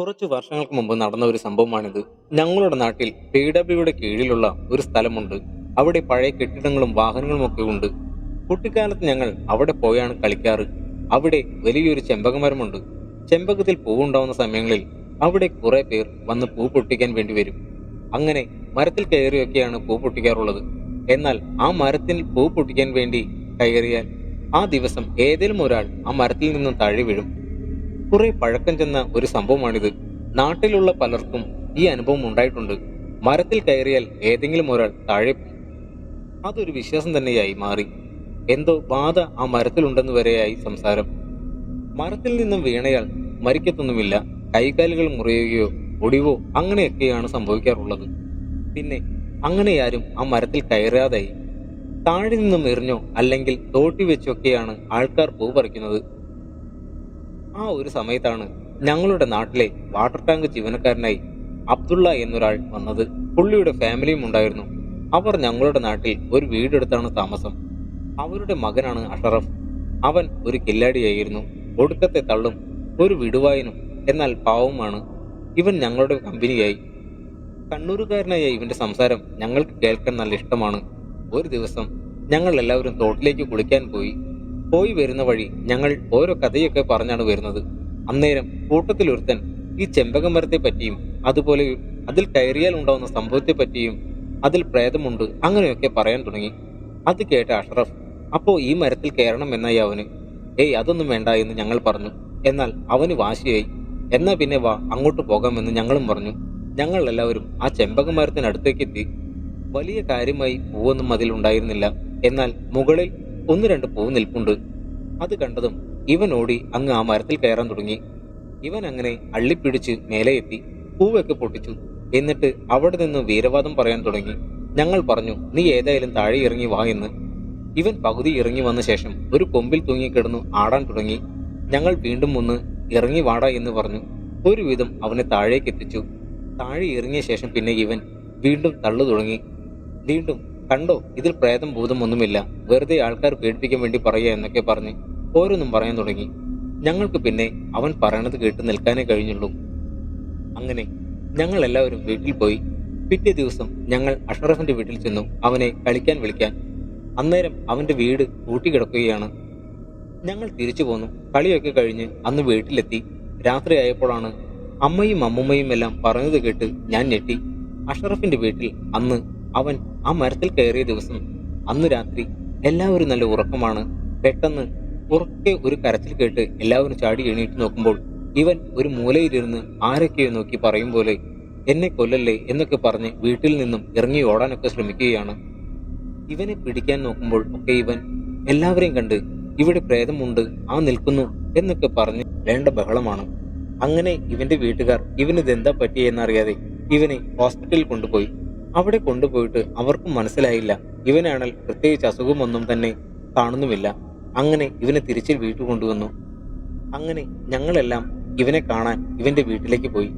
കുറച്ചു വർഷങ്ങൾക്ക് മുമ്പ് നടന്ന ഒരു സംഭവമാണിത്. ഞങ്ങളുടെ നാട്ടിൽ PWയുടെ കീഴിലുള്ള ഒരു സ്ഥലമുണ്ട്. അവിടെ പഴയ കെട്ടിടങ്ങളും വാഹനങ്ങളും ഒക്കെ ഉണ്ട്. കുട്ടിക്കാലത്ത് ഞങ്ങൾ അവിടെ പോയാണ് കളിക്കാറ്. അവിടെ വലിയൊരു ചെമ്പകമരമുണ്ട്. ചെമ്പകത്തിൽ പൂവുണ്ടാവുന്ന സമയങ്ങളിൽ അവിടെ കുറെ പേർ വന്ന് പൂ പൊട്ടിക്കാൻ വേണ്ടി വരും. അങ്ങനെ മരത്തിൽ കയറിയൊക്കെയാണ് പൂ പൊട്ടിക്കാറുള്ളത്. എന്നാൽ ആ മരത്തിൽ പൂ പൊട്ടിക്കാൻ വേണ്ടി കയറിയാൽ ആ ദിവസം ഏതെങ്കിലും ഒരാൾ ആ മരത്തിൽ നിന്നും താഴെ വീഴും. കുറെ പഴക്കം ചെന്ന ഒരു സംഭവമാണിത്. നാട്ടിലുള്ള പലർക്കും ഈ അനുഭവം ഉണ്ടായിട്ടുണ്ട്. മരത്തിൽ കയറിയാൽ ഏതെങ്കിലും ഒരാൾ താഴെ പോകും. അതൊരു വിശ്വാസം തന്നെയായി മാറി. എന്തോ ബാധ ആ മരത്തിലുണ്ടെന്ന് വരെയായി സംസാരം. മരത്തിൽ നിന്നും വീണയാൽ മരിക്കത്തൊന്നുമില്ല. കൈകാലുകൾ മുറിയുകയോ ഒടിവോ അങ്ങനെയൊക്കെയാണ് സംഭവിക്കാറുള്ളത്. പിന്നെ അങ്ങനെയാരും ആ മരത്തിൽ കയറാതായി. താഴെ നിന്നും എറിഞ്ഞോ അല്ലെങ്കിൽ തോട്ടി വെച്ചൊക്കെയാണ് ആൾക്കാർ പൂ പറിക്കുന്നത്. ആ ഒരു സമയത്താണ് ഞങ്ങളുടെ നാട്ടിലെ വാട്ടർ ടാങ്ക് ജീവനക്കാരനായി അബ്ദുള്ള എന്നൊരാൾ വന്നത്. പുള്ളിയുടെ ഫാമിലിയും ഉണ്ടായിരുന്നു. അവർ ഞങ്ങളുടെ നാട്ടിൽ ഒരു വീടെടുത്താണ് താമസം. അവരുടെ മകനാണ് അഷറഫ്. അവൻ ഒരു കില്ലാടിയായിരുന്നു. ഒടുക്കത്തെ തള്ളും, ഒരു വിടുവായനും, എന്നാൽ പാവവുമാണ്. ഇവൻ ഞങ്ങളുടെ കമ്പനിയായി. കണ്ണൂരുകാരനായ ഇവന്റെ സംസാരം ഞങ്ങൾക്ക് കേൾക്കാൻ നല്ല ഇഷ്ടമാണ്. ഒരു ദിവസം ഞങ്ങൾ എല്ലാവരും തോട്ടിലേക്ക് കുളിക്കാൻ പോയി വരുന്ന വഴി ഞങ്ങൾ ഓരോ കഥയൊക്കെ പറഞ്ഞാണ് വരുന്നത്. അന്നേരം കൂട്ടത്തിലൊരുത്തൻ ഈ ചെമ്പകമരത്തെ പറ്റിയും അതുപോലെ അതിൽ കയറിയാൽ ഉണ്ടാവുന്ന സംഭവത്തെ പറ്റിയും അതിൽ പ്രേതമുണ്ട് അങ്ങനെയൊക്കെ പറയാൻ തുടങ്ങി. അത് കേട്ട അഷ്റഫ്, അപ്പോ ഈ മരത്തിൽ കയറണം എന്നായി അവന്. അതൊന്നും വേണ്ട എന്ന് ഞങ്ങൾ പറഞ്ഞു. എന്നാൽ അവന് വാശിയായി. എന്നാ പിന്നെ വാ, അങ്ങോട്ട് പോകാമെന്ന് ഞങ്ങളും പറഞ്ഞു. ഞങ്ങൾ എല്ലാവരും ആ ചെമ്പകമരത്തിനടുത്തേക്ക് എത്തി. വലിയ കാര്യമായി പൂവൊന്നും അതിലുണ്ടായിരുന്നില്ല. എന്നാൽ മുകളിൽ 1-2 പൂ നിൽപ്പുണ്ട്. അത് കണ്ടതും ഇവൻ ഓടി അങ്ങ് ആ മരത്തിൽ കയറാൻ തുടങ്ങി. ഇവൻ അങ്ങനെ അള്ളിപ്പിടിച്ച് മേലെ എത്തി പൂവൊക്കെ പൊട്ടിച്ചു. എന്നിട്ട് അവിടെ നിന്ന് വീരവാദം പറയാൻ തുടങ്ങി. ഞങ്ങൾ പറഞ്ഞു, നീ ഏതായാലും താഴെ ഇറങ്ങി വാ എന്ന്. ഇവൻ പകുതി ഇറങ്ങി വന്ന ശേഷം ഒരു കൊമ്പിൽ തൂങ്ങിക്കിടന്നു ആടാൻ തുടങ്ങി. ഞങ്ങൾ വീണ്ടും ഒന്ന് ഇറങ്ങി വാടാ എന്ന് പറഞ്ഞു. ഒരുവിധം അവനെ താഴേക്ക് എത്തിച്ചു. താഴെ ഇറങ്ങിയ ശേഷം പിന്നെ ഇവൻ വീണ്ടും തള്ളു തുടങ്ങി. വീണ്ടും, കണ്ടോ, ഇതിൽ പ്രേതം ഭൂതം ഒന്നുമില്ല, വെറുതെ ആൾക്കാർ പേടിപ്പിക്കാൻ വേണ്ടി പറയുക എന്നൊക്കെ പറഞ്ഞ് ഓരോന്നും പറയാൻ തുടങ്ങി. ഞങ്ങൾക്ക് പിന്നെ അവൻ പറയണത് കേട്ട് നിൽക്കാനേ കഴിഞ്ഞുള്ളൂ. അങ്ങനെ ഞങ്ങൾ എല്ലാവരും വീട്ടിൽ പോയി. പിറ്റേ ദിവസം ഞങ്ങൾ അഷ്റഫിന്റെ വീട്ടിൽ ചെന്നു അവനെ കളിക്കാൻ വിളിക്കാൻ. അന്നേരം അവന്റെ വീട് പൂട്ടിക്കിടക്കുകയാണ്. ഞങ്ങൾ തിരിച്ചു പോന്നു. കളിയൊക്കെ കഴിഞ്ഞ് അന്ന് വീട്ടിലെത്തി. രാത്രിയായപ്പോഴാണ് അമ്മയും അമ്മുമ്മയും എല്ലാം പറഞ്ഞത് കേട്ട് ഞാൻ ഞെട്ടി. അഷ്റഫിന്റെ വീട്ടിൽ അന്ന് അവൻ ആ മരത്തിൽ കയറിയ ദിവസം അന്ന് രാത്രി എല്ലാവരും നല്ല ഉറക്കമാണ്. പെട്ടെന്ന് ഉറക്കെ ഒരു കരച്ചിൽ കേട്ട് എല്ലാവരും ചാടി എണീറ്റ് നോക്കുമ്പോൾ ഇവൻ ഒരു മൂലയിലിരുന്ന് ആരൊക്കെയോ നോക്കി പറയും പോലെ, എന്നെ കൊല്ലല്ലേ എന്നൊക്കെ പറഞ്ഞ് വീട്ടിൽ നിന്നും ഇറങ്ങി ഓടാനൊക്കെ ശ്രമിക്കുകയാണ്. ഇവനെ പിടിക്കാൻ നോക്കുമ്പോൾ ഒക്കെ ഇവൻ എല്ലാവരെയും കണ്ട് ഇവിടെ പ്രേതമുണ്ട്, ആ നിൽക്കുന്നു എന്നൊക്കെ പറഞ്ഞ് വേണ്ട ബഹളമാണ്. അങ്ങനെ ഇവന്റെ വീട്ടുകാർ ഇവനിതെന്താ പറ്റിയെന്നറിയാതെ ഇവനെ ഹോസ്പിറ്റലിൽ കൊണ്ടുപോയി. അവിടെ കൊണ്ടുപോയിട്ട് അവർക്കും മനസ്സിലായില്ല. ഇവനാണെങ്കിൽ പ്രത്യേകിച്ച് അസുഖമൊന്നും തന്നെ കാണുന്നുമില്ല. അങ്ങനെ ഇവനെ തിരിച്ച് വീട്ടിൽ കൊണ്ടുവന്നു. അങ്ങനെ ഞങ്ങളെല്ലാം ഇവനെ കാണാൻ ഇവന്റെ വീട്ടിലേക്ക് പോയി.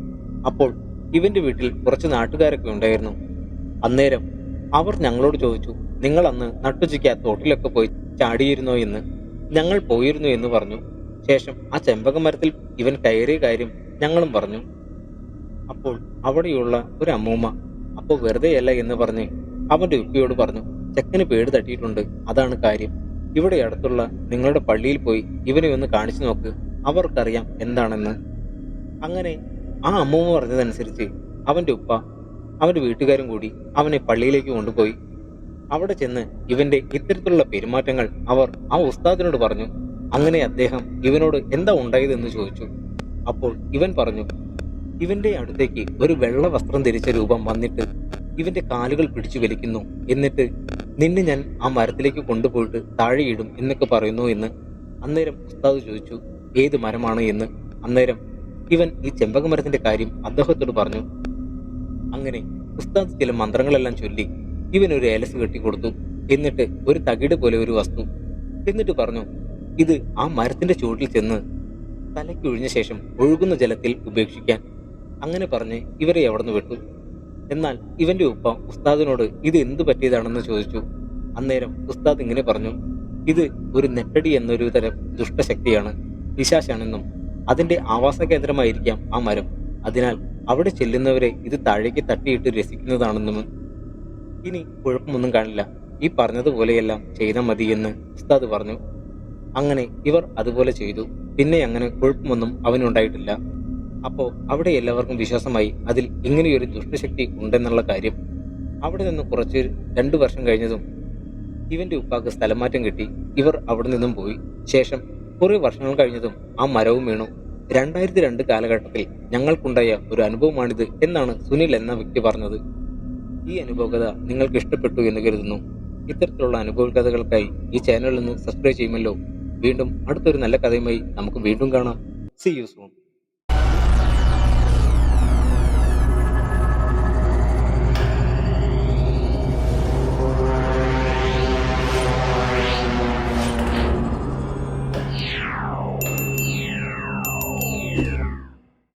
അപ്പോൾ ഇവന്റെ വീട്ടിൽ കുറച്ച് നാട്ടുകാരൊക്കെ ഉണ്ടായിരുന്നു. അന്നേരം അവർ ഞങ്ങളോട് ചോദിച്ചു, നിങ്ങൾ അന്ന് നട്ടുച്ചയ്ക്ക് ആ തോട്ടിലൊക്കെ പോയി ചാടിയിരുന്നോ എന്ന്. ഞങ്ങൾ പോയിരുന്നു എന്ന് പറഞ്ഞു. ശേഷം ആ ചെമ്പകമരത്തിൽ ഇവൻ കയറിയ കാര്യം ഞങ്ങളും പറഞ്ഞു. അപ്പോൾ അവിടെയുള്ള ഒരു അമ്മൂമ്മ, അപ്പോൾ വെറുതെയല്ല എന്ന് പറഞ്ഞ് അവന്റെ ഉപ്പിയോട് പറഞ്ഞു, ചെക്കന് പേട് തട്ടിയിട്ടുണ്ട്, അതാണ് കാര്യം. ഇവിടെ അടുത്തുള്ള നിങ്ങളുടെ പള്ളിയിൽ പോയി ഇവനെ ഒന്ന് കാണിച്ചു നോക്ക്, അവർക്കറിയാം എന്താണെന്ന്. അങ്ങനെ ആ അമ്മൂമ്മ പറഞ്ഞതനുസരിച്ച് അവന്റെ ഉപ്പ അവന്റെ വീട്ടുകാരും കൂടി അവനെ പള്ളിയിലേക്ക് കൊണ്ടുപോയി. അവിടെ ചെന്ന് ഇവന്റെ ഇത്തരത്തിലുള്ള പെരുമാറ്റങ്ങൾ അവർ ആ ഉസ്താദിനോട് പറഞ്ഞു. അങ്ങനെ അദ്ദേഹം ഇവനോട് എന്താ ഉണ്ടായതെന്ന് ചോദിച്ചു. അപ്പോൾ ഇവൻ പറഞ്ഞു, ഇവന്റെ അടുത്തേക്ക് ഒരു വെള്ള വസ്ത്രം ധരിച്ച രൂപം വന്നിട്ട് ഇവന്റെ കാലുകൾ പിടിച്ചു വലിക്കുന്നു. എന്നിട്ട് നിന്നെ ഞാൻ ആ മരത്തിലേക്ക് കൊണ്ടുപോയിട്ട് താഴെയിടും എന്നൊക്കെ പറയുന്നു എന്ന്. അന്നേരം ഉസ്താദ് ചോദിച്ചു, ഏത് മരമാണ് എന്ന്. അന്നേരം ഇവൻ ഈ ചെമ്പകമരത്തിന്റെ കാര്യം അദ്ദേഹത്തോട് പറഞ്ഞു. അങ്ങനെ ഉസ്താദ് ചില മന്ത്രങ്ങളെല്ലാം ചൊല്ലി ഇവനൊരു ഏലസ് കെട്ടിക്കൊടുത്തു. എന്നിട്ട് ഒരു തകിട് പോലെ ഒരു വസ്തു എന്നിട്ട് പറഞ്ഞു, ഇത് ആ മരത്തിന്റെ ചുവട്ടിൽ ചെന്ന് തലയ്ക്കൊഴിഞ്ഞ ശേഷം ഒഴുകുന്ന ജലത്തിൽ ഉപേക്ഷിക്കാൻ. അങ്ങനെ പറഞ്ഞ് ഇവരെ അവിടുന്ന് വിട്ടു. എന്നാൽ ഇവന്റെ ഉപ്പ ഉസ്താദിനോട് ഇത് എന്തു പറ്റിയതാണെന്ന് ചോദിച്ചു. അന്നേരം ഉസ്താദ് ഇങ്ങനെ പറഞ്ഞു, ഇത് ഒരു നെട്ടടി എന്നൊരു തരം ദുഷ്ടശക്തിയാണ്, പിശാചാണെന്നും അതിന്റെ ആവാസ കേന്ദ്രമായിരിക്കാം ആ മരം. അതിനാൽ അവിടെ ചെല്ലുന്നവരെ ഇത് താഴേക്ക് തട്ടിയിട്ട് രസിക്കുന്നതാണെന്നും ഇനി കുഴപ്പമൊന്നും കാണില്ല, ഈ പറഞ്ഞതുപോലെയെല്ലാം ചെയ്താൽ മതി എന്ന് ഉസ്താദ് പറഞ്ഞു. അങ്ങനെ ഇവർ അതുപോലെ ചെയ്തു. പിന്നെ അങ്ങനെ കുഴപ്പമൊന്നും അവനുണ്ടായിട്ടില്ല. അപ്പോൾ അവിടെ എല്ലാവർക്കും വിശ്വാസമായി അതിൽ ഇങ്ങനെയൊരു ദുഷ്ടശക്തി ഉണ്ടെന്നുള്ള കാര്യം. അവിടെ നിന്ന് കുറച്ച് 2 വർഷം കഴിഞ്ഞതും ഇവന്റെ ഉപ്പാക്ക് സ്ഥലമാറ്റം കിട്ടി. ഇവർ അവിടെ നിന്നും പോയി. ശേഷം കുറെ വർഷങ്ങൾ കഴിഞ്ഞതും ആ മരവും വീണു. 2002 കാലഘട്ടത്തിൽ ഞങ്ങൾക്കുണ്ടായ ഒരു അനുഭവമാണിത് എന്നാണ് സുനിൽ എന്ന വ്യക്തി പറഞ്ഞത്. ഈ അനുഭവകഥ നിങ്ങൾക്ക് ഇഷ്ടപ്പെട്ടു എന്ന് കരുതുന്നു. ഇത്തരത്തിലുള്ള അനുഭവ കഥകൾക്കായി ഈ ചാനൽ ഒന്ന് സബ്സ്ക്രൈബ് ചെയ്യുമല്ലോ. വീണ്ടും അടുത്തൊരു നല്ല കഥയുമായി നമുക്ക് വീണ്ടും കാണാം. See you soon.